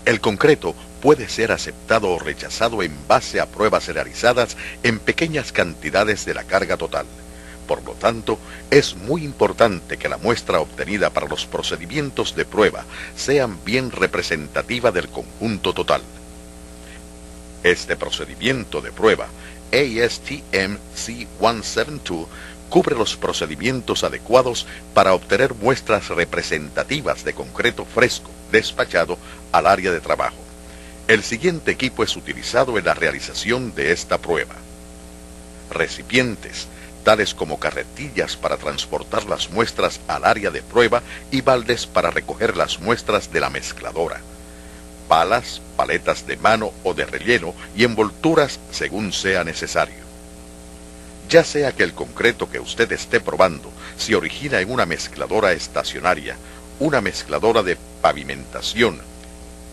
El concreto puede ser aceptado o rechazado en base a pruebas realizadas en pequeñas cantidades de la carga total. Por lo tanto, es muy importante que la muestra obtenida para los procedimientos de prueba sean bien representativa del conjunto total. Este procedimiento de prueba, ASTM C172, cubre los procedimientos adecuados para obtener muestras representativas de concreto fresco despachado al área de trabajo. El siguiente equipo es utilizado en la realización de esta prueba: recipientes, tales como carretillas para transportar las muestras al área de prueba y baldes para recoger las muestras de la mezcladora, palas, paletas de mano o de relleno y envolturas según sea necesario. Ya sea que el concreto que usted esté probando se origina en una mezcladora estacionaria, una mezcladora de pavimentación,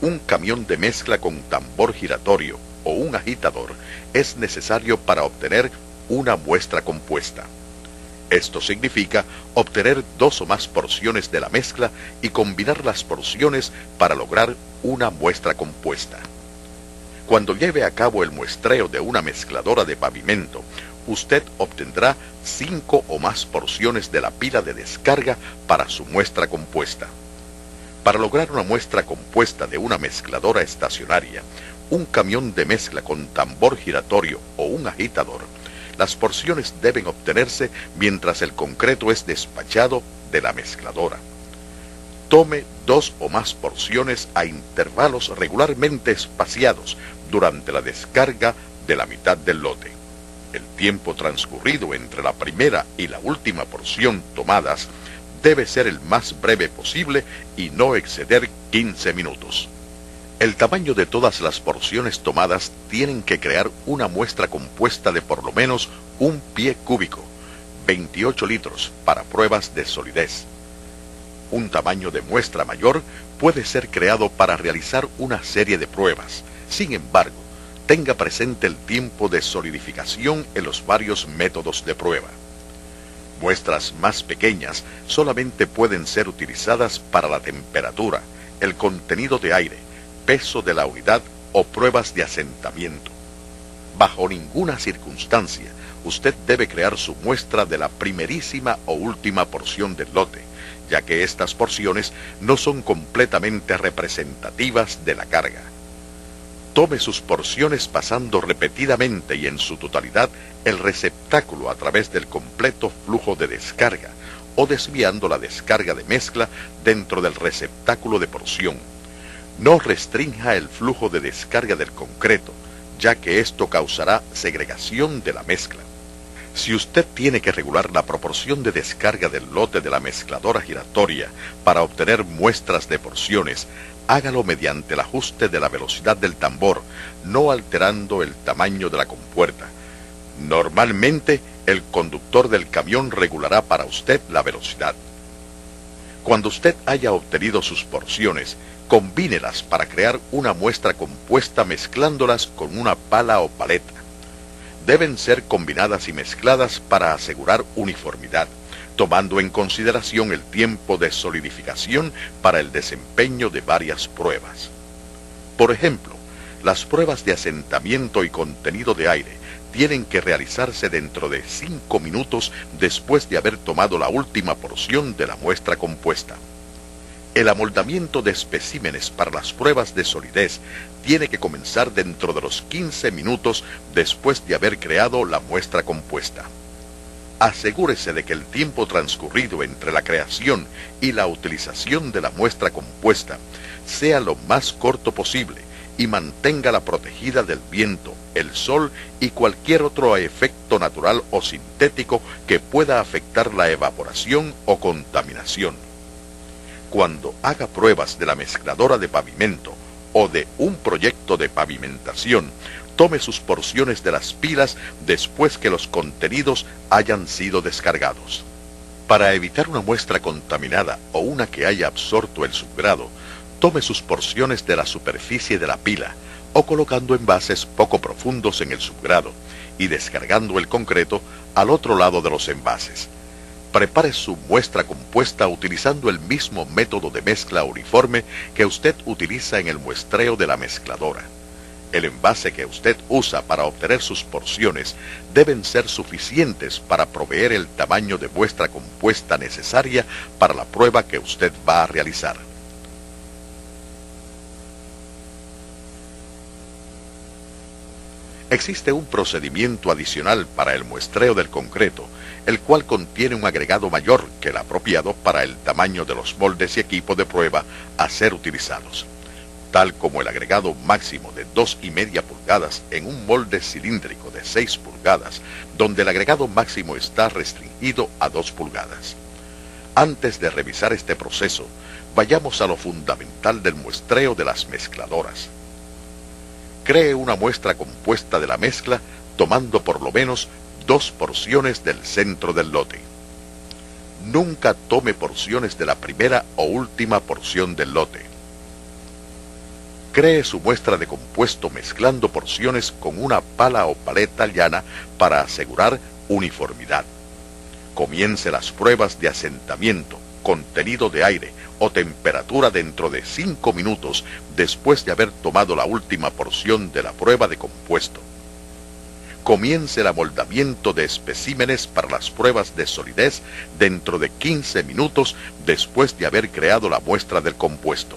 un camión de mezcla con tambor giratorio o un agitador, es necesario para obtener una muestra compuesta. Esto significa obtener 2 o más porciones de la mezcla y combinar las porciones para lograr una muestra compuesta. Cuando lleve a cabo el muestreo de una mezcladora de pavimento, usted obtendrá 5 o más porciones de la pila de descarga para su muestra compuesta. Para lograr una muestra compuesta de una mezcladora estacionaria, un camión de mezcla con tambor giratorio o un agitador, las porciones deben obtenerse mientras el concreto es despachado de la mezcladora. Tome 2 o más porciones a intervalos regularmente espaciados durante la descarga de la mitad del lote. El tiempo transcurrido entre la primera y la última porción tomadas debe ser el más breve posible y no exceder 15 minutos. El tamaño de todas las porciones tomadas tienen que crear una muestra compuesta de por lo menos 1 pie cúbico, 28 litros, para pruebas de solidez. Un tamaño de muestra mayor puede ser creado para realizar una serie de pruebas. Sin embargo, tenga presente el tiempo de solidificación en los varios métodos de prueba. Muestras más pequeñas solamente pueden ser utilizadas para la temperatura, el contenido de aire, peso de la unidad o pruebas de asentamiento. Bajo ninguna circunstancia, usted debe crear su muestra de la primerísima o última porción del lote, ya que estas porciones no son completamente representativas de la carga. Tome sus porciones pasando repetidamente y en su totalidad el receptáculo a través del completo flujo de descarga o desviando la descarga de mezcla dentro del receptáculo de porción. No restrinja el flujo de descarga del concreto, ya que esto causará segregación de la mezcla. Si usted tiene que regular la proporción de descarga del lote de la mezcladora giratoria para obtener muestras de porciones, hágalo mediante el ajuste de la velocidad del tambor, no alterando el tamaño de la compuerta. Normalmente, el conductor del camión regulará para usted la velocidad. Cuando usted haya obtenido sus porciones, combínelas para crear una muestra compuesta mezclándolas con una pala o paleta. Deben ser combinadas y mezcladas para asegurar uniformidad, tomando en consideración el tiempo de solidificación para el desempeño de varias pruebas. Por ejemplo, las pruebas de asentamiento y contenido de aire tienen que realizarse dentro de 5 minutos después de haber tomado la última porción de la muestra compuesta. El amoldamiento de especímenes para las pruebas de solidez tiene que comenzar dentro de los 15 minutos después de haber creado la muestra compuesta. Asegúrese de que el tiempo transcurrido entre la creación y la utilización de la muestra compuesta sea lo más corto posible y manténgala protegida del viento, el sol y cualquier otro efecto natural o sintético que pueda afectar la evaporación o contaminación. Cuando haga pruebas de la mezcladora de pavimento o de un proyecto de pavimentación, tome sus porciones de las pilas después que los contenidos hayan sido descargados. Para evitar una muestra contaminada o una que haya absorto el subgrado, tome sus porciones de la superficie de la pila o colocando envases poco profundos en el subgrado y descargando el concreto al otro lado de los envases. Prepare su muestra compuesta utilizando el mismo método de mezcla uniforme que usted utiliza en el muestreo de la mezcladora. El envase que usted usa para obtener sus porciones deben ser suficientes para proveer el tamaño de muestra compuesta necesaria para la prueba que usted va a realizar. Existe un procedimiento adicional para el muestreo del concreto, el cual contiene un agregado mayor que el apropiado para el tamaño de los moldes y equipos de prueba a ser utilizados, tal como el agregado máximo de 2,5 pulgadas en un molde cilíndrico de 6 pulgadas, donde el agregado máximo está restringido a 2 pulgadas. Antes de revisar este proceso, vayamos a lo fundamental del muestreo de las mezcladoras. Cree una muestra compuesta de la mezcla tomando por lo menos 2 porciones del centro del lote. Nunca tome porciones de la primera o última porción del lote. Cree su muestra de compuesto mezclando porciones con una pala o paleta llana para asegurar uniformidad. Comience las pruebas de asentamiento, contenido de aire o temperatura dentro de 5 minutos después de haber tomado la última porción de la prueba de compuesto. Comience el amoldamiento de especímenes para las pruebas de solidez dentro de 15 minutos después de haber creado la muestra del compuesto.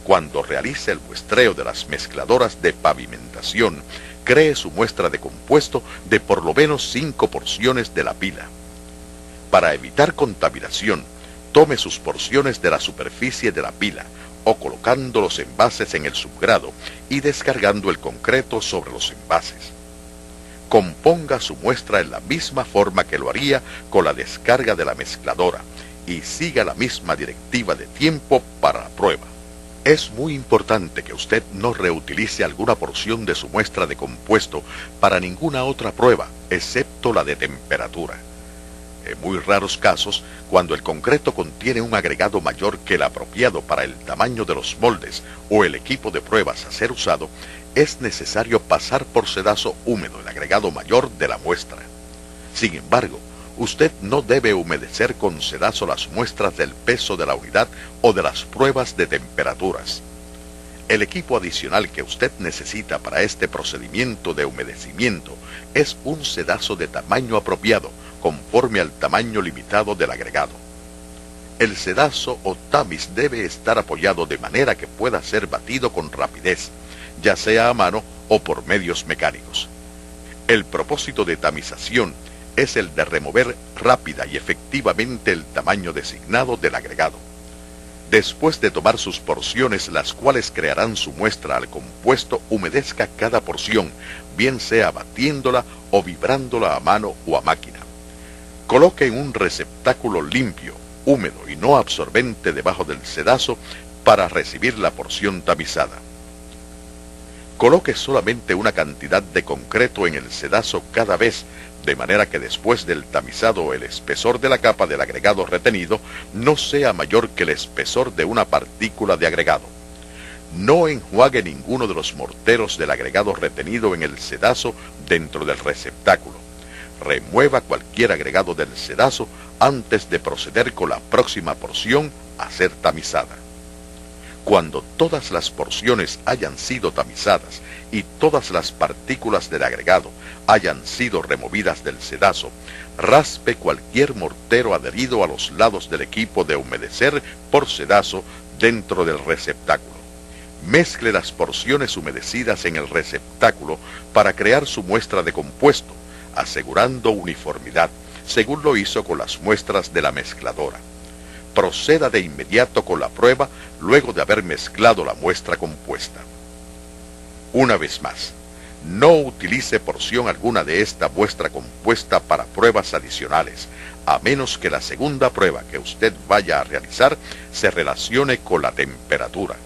Cuando realice el muestreo de las mezcladoras de pavimentación, cree su muestra de compuesto de por lo menos 5 porciones de la pila. Para evitar contaminación, tome sus porciones de la superficie de la pila o colocando los envases en el subgrado y descargando el concreto sobre los envases. Componga su muestra en la misma forma que lo haría con la descarga de la mezcladora y siga la misma directiva de tiempo para la prueba. Es muy importante que usted no reutilice alguna porción de su muestra de compuesto para ninguna otra prueba, excepto la de temperatura. En muy raros casos, cuando el concreto contiene un agregado mayor que el apropiado para el tamaño de los moldes o el equipo de pruebas a ser usado, es necesario pasar por sedazo húmedo el agregado mayor de la muestra. Sin embargo, usted no debe humedecer con sedazo las muestras del peso de la unidad o de las pruebas de temperaturas. El equipo adicional que usted necesita para este procedimiento de humedecimiento es un sedazo de tamaño apropiado, conforme al tamaño limitado del agregado. El sedazo o tamiz debe estar apoyado de manera que pueda ser batido con rapidez, ya sea a mano o por medios mecánicos. El propósito de tamización es el de remover rápida y efectivamente el tamaño designado del agregado. Después de tomar sus porciones, las cuales crearán su muestra al compuesto, humedezca cada porción, bien sea batiéndola o vibrándola a mano o a máquina. Coloque en un receptáculo limpio, húmedo y no absorbente debajo del sedazo para recibir la porción tamizada. Coloque solamente una cantidad de concreto en el sedazo cada vez, de manera que después del tamizado el espesor de la capa del agregado retenido no sea mayor que el espesor de una partícula de agregado. No enjuague ninguno de los morteros del agregado retenido en el sedazo dentro del receptáculo. Remueva cualquier agregado del sedazo antes de proceder con la próxima porción a ser tamizada. Cuando todas las porciones hayan sido tamizadas y todas las partículas del agregado hayan sido removidas del sedazo, raspe cualquier mortero adherido a los lados del equipo de humedecer por sedazo dentro del receptáculo. Mezcle las porciones humedecidas en el receptáculo para crear su muestra de compuesto, asegurando uniformidad, según lo hizo con las muestras de la mezcladora. Proceda de inmediato con la prueba luego de haber mezclado la muestra compuesta. Una vez más, no utilice porción alguna de esta muestra compuesta para pruebas adicionales, a menos que la segunda prueba que usted vaya a realizar se relacione con la temperatura.